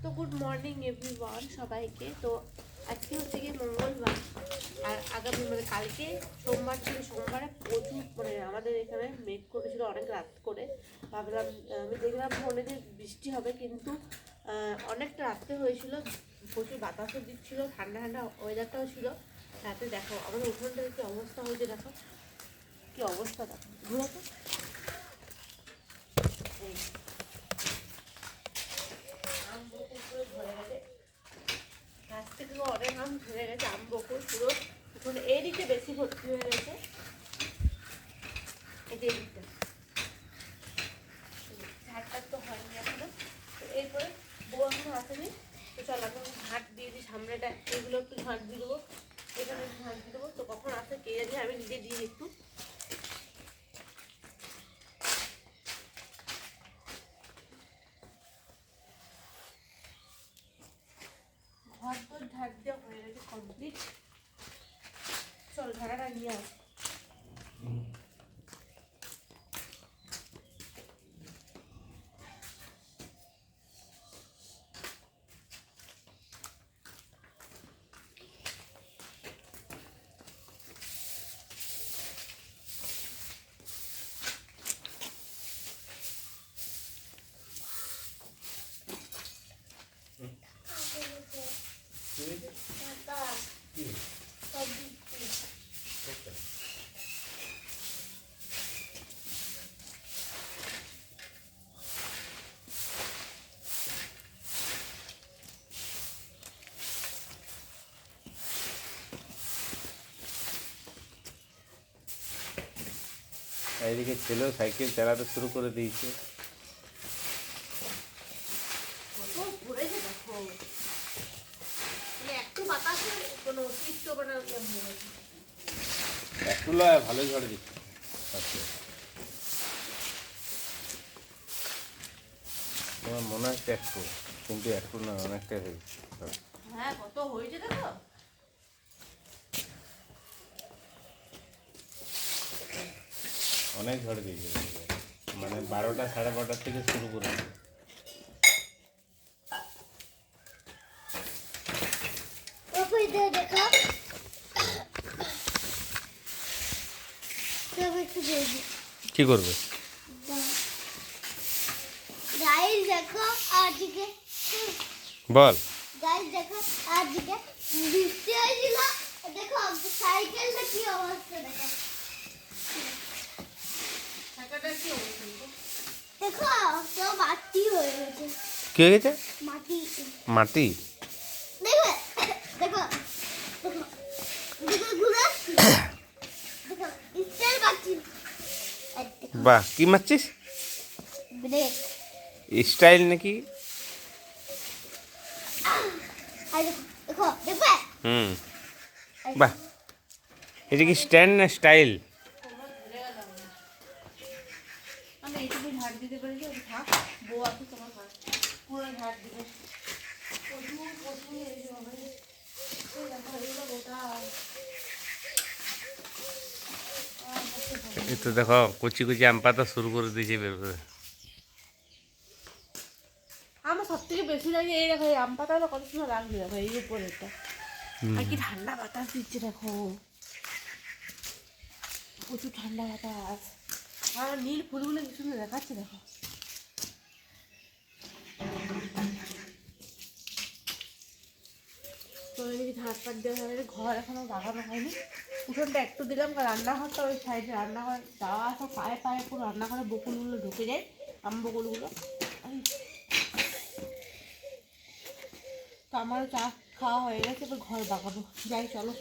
তো good morning everyone সবাইকে। তো আজকে হচ্ছে গিয়ে মঙ্গলবার, আর আগামী মানে কালকে সোমবার ছিল। সোমবারে প্রচুর মানে আমাদের এখানে মেঘ করেছিল অনেক রাত করে। ভাবলাম আমি দেখলাম ফোনে যে বৃষ্টি হবে, কিন্তু অনেকটা রাত্রে হয়েছিল। প্রচুর বাতাসও দিচ্ছিল, ঠান্ডা ঠান্ডা ওয়েদারটাও ছিল রাতে। দেখো আমাদের উঠোনটার কী অবস্থা হয়েছে, দেখো কী অবস্থা, দেখো ঘুরে তো গাছ থেকে অনেক আম ঝরে গেছে। আম বকুল পুরো এখন এই দিকে বেশি ভর্তি হয়ে গেছে, এই যে দিকটা ঝাড়টার তো হয়নি এখনো। তো এরপরে বউ এখনো আসেনি, তো চল আমি ঝাঁট দিয়ে দিই সামনেটা, এগুলো একটু ঝাঁট দিয়ে দেবো, এখানে একটু ঝাঁট দিয়ে দেবো। তো কখন আসে কে জানি, আমি নিজে দিই একটু। ঘর তো ঝাঁট দেওয়া হয়ে গেছে কমপ্লিট। চল ঝাড়াটা নিয়ে আস। এইদিকে ছেলেও সাইকেল চালাতে শুরু করে দিয়েছে। একটু লয় ভালোই ঝড় দিচ্ছে। তোমার মনে হচ্ছে একটু, কিন্তু একটু না, অনেকটাই হয়েছে। হ্যাঁ কত হয়েছে দেখো। অনেক ঝড় দিয়েছে, মানে 12টা সাড়ে 12টার থেকে শুরু করে। কি করবে? দেখো আজকে বল। গাইস দেখো আজকে বৃষ্টি হয়েছিল। দেখো সাইকেলটা কি অবস্থা, দেখো দেখো তো মাটি হয়ে গেছে। কি হয়ে গেছে? মাটি মাটি। দেখো দেখো দেখো দেখো ঘুরে দেখো স্টাইল মাটি। বাহ, কি মারছিস? ব্রেক স্টাইল নাকি? আর দেখো দেখো হুম, বাহ। এটা কি স্ট্যান্ড না স্টাইল? আমি এইটুকু ঝাড় দিতে পেরেছি, থাক বউ আছে তোমার পুরো ঝাড় দিবে। এই তো দেখো কুচি কুচি আম পাতা শুরু করে দিয়েছে বের করে। আমার সব থেকে বেশি লাগে এই দেখো, এই আম পাতাটা কত সুন্দর লাগছে, দেখো এই উপরে এটা। আর কি ঠান্ডা বাতাস দিচ্ছে দেখো, প্রচুর ঠান্ডা বাতাস। আর নীল ফুলগুলো কি সুন্দর দেখাচ্ছে দেখো। তো এদিকে ঝাঁট পাট দেওয়া হয়ে ঘর এখনো লাগানো হয়নি। উঠোনটা একটু দিলাম, কারণ রান্নাঘরটা ওই সাইডে, রান্নাঘর যাওয়া আসা পায়ে পায়ে পুরো রান্নাঘরে বকুলগুলো ঢুকে যায়, আম বকুলগুলো। তো আমারও চা খাওয়া হয়ে গেছে, এবার ঘর বাগাবো, যাই চলো।